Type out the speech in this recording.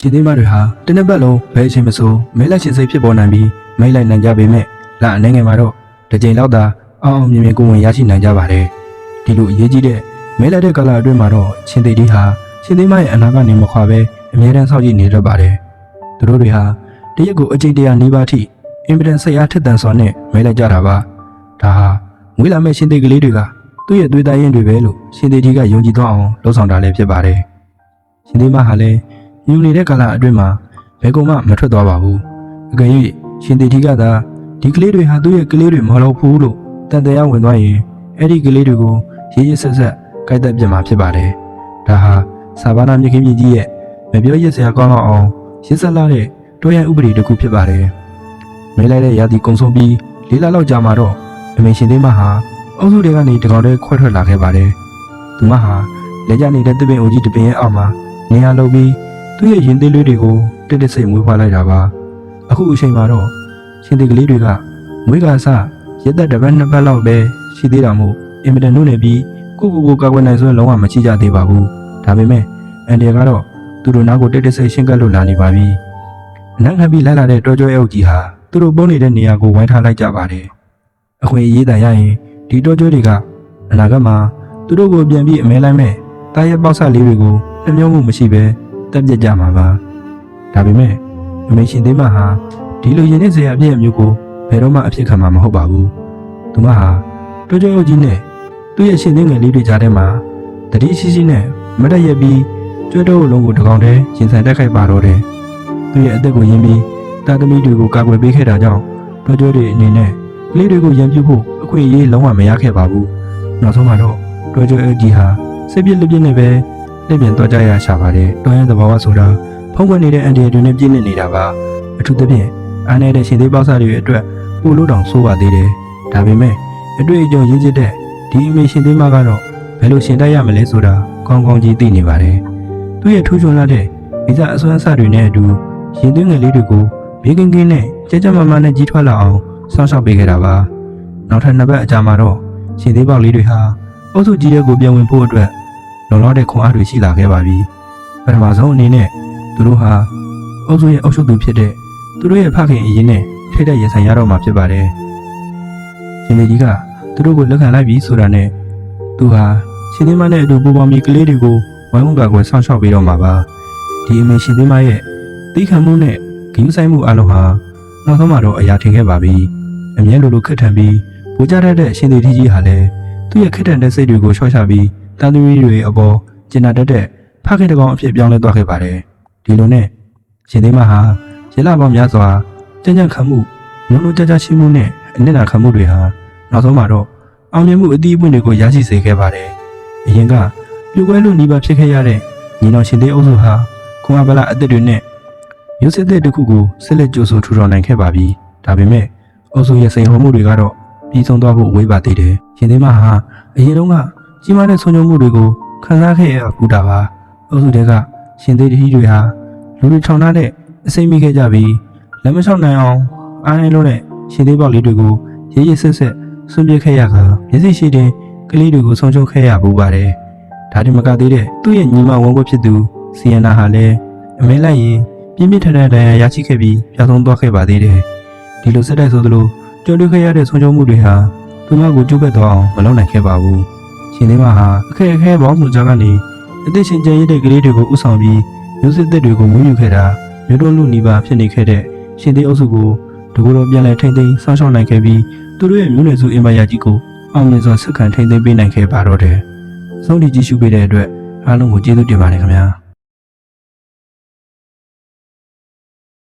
ရှင်သေးမတွေဟာတနက်ပတ်လုံးဘဲအချိန်မဆိုမဲလက်ရှင်စိတ်ဖြစ်ပေါ်နိုင်ပြီးမိတ်လိုက်နိုင်ကြပေမဲ့လအနေငယ်မှာတော့တစ်ကြိမ်လောက်သာအောင်မြင်မြင်ကိုဝင်ရရှိနိုင်ကြပါတယ်ဒီလိုအရေးကြီးတဲ့မဲလက်တဲ့ကာလအတွင်းမှာတော့ရှင်သေးဒီဟာရှင်သေးမရဲ့အနာကနေမခွာပဲအမြဲတမ်းစောင့်ကြည့်နေတတ်ပါတယ်သူတို့တွေဟာတရက်ကိုအကြိမ်တရာနီးပါးထိအင်ပဒန်စိတ်အားထက်သန်စွာနဲ့မဲလိုက်ကြတာပါဒါဟာမွေးလာမဲ့ရှင်သေးကလေးတွေကသူ့ရဲ့သွေးသားရင်းတွေပဲလို့ရှင်သေးဒီကယုံကြည်သွားအောင်လှုံ့ဆော်တာလည်းဖြစ်ပါတယ်ရှင်သေးမဟာလည်းယူနေတဲ့ကာလအတွင်းမှာဘယ်ကောင်မှမထွက်သွားပါဘူးအကယ်၍ရှင်သေးဒီကသာဒီကလေးတွေဟာသူ့ရဲ့ကလေးတွေမဟုတ်ဘူးလို့တန်တရားဝင်သွားရင်အဲ့ဒီကလေးတွေကိုရေးရေးဆက်ဆက်ကိုက်တက်ပြစ်မှာဖြစ်ပါတယ်ဒါဟာစာဘာနာမြခင်ကြီးရဲ့မပြောရစရာကောင်းတော့အောင်ရစ်ဆက်လာတဲ့တော်ရန်ဥပဒေတစ်ခုဖြစ်ပါတယ်မဲလိုက်တဲ့ရာသီကုံဆုံးပြီး၄လလောက်ကြာမှတော့အမေရှင်သေးမဟာအုပ်စုတွေကနေတကောင်တည်းခွဲထွက်လာခဲ့ပါတယ်သူမဟာလက်ကျနေတဲ့တပင်အိုကြီးတပင်ရဲ့အောက်မှာနေရာလုပ်ပြီးသူ့ရဲ့ရင်သေးလေးတွေကိုတက်တက်စိတ်မွေးဖွားလိုက်တာပါအခုအချိန်မှာတော့ရှင်သေးကလေးတွေကမွေးကစားရက်သက်တစ်ပတ်နှစ်ပတ်လောက်ပဲရှိသေးတာမို့အင်မတန်နုနေပြီးကိုကာကွယ်နိုင်စွမ်းလုံးဝမချိကြသေးပါဘူးဒါပေမဲ့အန်ဒီကတော့သူတို့နားကိုတက်တက်စိတ်ရှင်းကပ်လို့လာနေပါပြီအနံ့ခံပြီးလိုက်လာတဲ့တော်ကြောအုပ်ကြီးဟာသူတို့ပုံနေတဲ့နေရာကိုဝိုင်းထားလိုက်ကြပါတယ်အခွင့်အရေးတန်ရရင်ဒီတော်ကြောတွေကအနာဂတ်မှာသူတို့ကိုပြန်ပြီးအမဲလိုက်မဲ့တာရက်ပေါက်ဆလေးတွေကိုနှမျောမှုမရှိပဲတက်ပြစ်ကြမှာပါဒါပေမဲ့အမေရှင်သေးမဟာဒီလိုရင်နဲ့စရာအပြည့်အမျိုးကိုဘယ်တော့မှအဖြစ်ခံမှာမဟုတ်ပါဘူးသူမဟာတော်ကြောအုပ်ကြီးနဲ့သူ့ရဲ့ရှင်သေးငယ်လေးတွေကြားထဲမှာတတိရှိရှိနဲ့မတက်ရက်ပြီးကျွဲတော်လုံးကိုတကောင်တည်းရင်ဆိုင်တက်ခိုက်ပါတော့တယ်သူ့ရဲ့အသက်ကိုယဉ်ပြီးတာသမီတွေကိုကာကွယ်ပေးခဲ့တာကြောင့်တော်ကြောတွေအနေနဲ့ကလေးတွေကိုရန်ပြုဖို့အခွင့်အရေးလုံးဝမရခဲ့ပါဘူးနောက်ဆုံးမှာတော့တော်ကြောအုပ်ကြီးဟာစိတ်ပြည့်လက်ပြည့်နဲ့ပဲလက်ပြန်သွားကြရရှာပါတယ်တော်ရဲ့သဘာဝဆိုတာဖုံးကွယ်နေတဲ့အန်ဒီတွေနဲ့ပြည့်နေနေတာပါအထူးသဖြင့်အားနေတဲ့ရှင်သေးပေါက်စားတွေအတွက်ပို့လို့တောင်ဆိုးပါသေးတယ်ဒါပေမဲ့အတွေ့အကြုံရင်းကျစ်တဲ့ဒီအမေရှင်သေးမကတော့ဘယ်လိုရှင်တိုက်ရမလဲဆိုတာကောင်းကောင်းကြီးသိနေပါတယ်သူ့ရဲ့ထူးချွန်လာတဲ့ဗီဇအစွမ်းအစတွေနဲ့အတူရင်သွင်းငယ်လေးတွေကိုဘေးကင်းကင်းနဲ့ကြကြမမနဲ့ကြီးထွားလာအောင်စောင့်ရှောက်ပေးခဲ့တာပါနောက်ထပ်နှစ်ပတ်အကြာမှာတော့ရှင်သေးပေါက်လေးတွေဟာအုပ်စုကြီးတဲ့ကိုပြန်ဝင်ဖို့အတွက်လုံလောက်တဲ့ခွန်အားတွေရှိလာခဲ့ပါပြီပထမဆုံးအနေနဲ့သူတို့ဟာအုပ်စုရဲ့အုပ်ချုပ်သူဖြစ်တဲ့သူတို့ရဲ့ဖခင်အရင်နဲ့ထိတဲ့ရင်ဆိုင်ရတော့မှာဖြစ်ပါတယ်ရှင်လေးကြီးကသူတို့ကိုလက်ခံလိုက်ပြီးဆိုတာနဲ့သူဟာရှင်သေးမနဲ့အတူပူပေါင်းပြီးကလေးတွေကိုဝိုင်းဝန်းကာကွယ်ဆောင်ရှောက်ပေးတော့မှာပါဒီအမေရှင်သေးမရဲ့သိခံမှုနဲ့ဂရုစိုက်မှုအလုံးဟာနောက်ဆုံးမှာတော့အရာထင်ခဲ့ပါပြီအမြဲလိုခက်ထန်ပြီးပူကြတတ်တဲ့ရှင်သေးကြီးဟာလည်းသူ့ရဲ့ခက်ထန်တဲ့စိတ်တွေကိုချော့ချပြီးတန်သူတွေအပေါ်ကျင်နာတတ်တဲ့ဖခင်တကောင်အဖြစ်ပြောင်းလဲသွားခဲ့ပါတယ်ဒီလိုနဲ့ရှင်သေးမဟာရလပေါင်းများစွာကြံ့ကြံ့ခံမှုလုံးလုံးကြကြရှိမှုနဲ့အနစ်နာခံမှုတွေဟာနောက်ဆုံးမှာတော့အောင်မြင်မှုအသီးအပွင့်တွေကိုရရှိစေခဲ့ပါတယ်အရင်ကပြိုကွဲလို့နှီးပါဖြစ်ခဲ့ရတဲ့ညီနောင်ရှင်သေးအုပ်စုဟာခွန်အားဗလာအသက်တွေနဲ့ရုပ်စစ်တဲ့တစ်ခုကိုဆက်လက်ကြိုးဆိုထူထောင်နိုင်ခဲ့ပါပြီဒါပေမဲ့အုပ်စုရဲ့စိန်ခေါ်မှုတွေကတော့ပြီးဆုံးသွားဖို့ဝေးပါသေးတယ်ရှင်သေးမဟာအရင်တုန်းကကြီးမားတဲ့ဆုံးရှုံးမှုတွေကိုခံစားခဲ့ရဘူးတာပါအုပ်စုတွေကရှင်သေးတီတွေဟာလူတွေထောင်ထားတဲ့အစိမ့်မိခဲ့ကြပြီးလက်မလျှောက်နိုင်အောင်အားရလို့တဲ့ရှင်သေးပေါက်လေးတွေကိုရေးရေးဆက်ဆက်ဆွန့်ပစ်ခဲ့ရကမျက်စိရှိတဲ့ကလေးတွေကိုဆုံးရှုံးခဲ့ရဘူးပါတယ်ဒါဒီမကသေးတဲ့သူ့ရဲ့ညီမဝန်ခွဖြစ်သူစီယနာဟာလည်းအမဲလိုက်ရင်ပြင်းပြထန်တဲ့ဒဏ်ရာရရှိခဲ့ပြီးပျောက်ဆုံးသွားခဲ့ပါသေးတယ်ဒီလိုစက်တိုက်ဆိုသလိုကြုံတွေ့ခဲ့ရတဲ့ဆုံးရှုံးမှုတွေဟာသူမကိုကျုပ်ပဲသွားအောင်မလုပ်နိုင်ခဲ့ပါဘူးရှင်သေးမဟာအခက်အခဲပေါင်းစုံကြားကနေအသက်ရှင်ကျန်ရတဲ့ကလေးတွေကိုဥဆောင်ပြီးမျိုးစစ်သက်တွေကိုမွေးမြူခဲ့တာမျိုးတို့လူနီးပါဖြစ်နေခဲ့တဲ့ရှင်သေးအုပ်စုကိုတကူတော့ပြန်လည်ထိမ့်သိမ်းဆောင်းရှောက်နိုင်ခဲ့ပြီးသူတို့ရဲ့မျိုးနွယ်စုအင်ပါယာကြီးကိုအောင်မြင်စွာဆက်ခံထိမ့်သိမ်းပေးနိုင်ခဲ့ပါတော့တယ်။ဆုံးဖြတ်ကြည့်ရှုပေးတဲ့အတွက်အားလုံးကိုကျေးဇူးတင်ပါတယ်ခင်ဗျာ။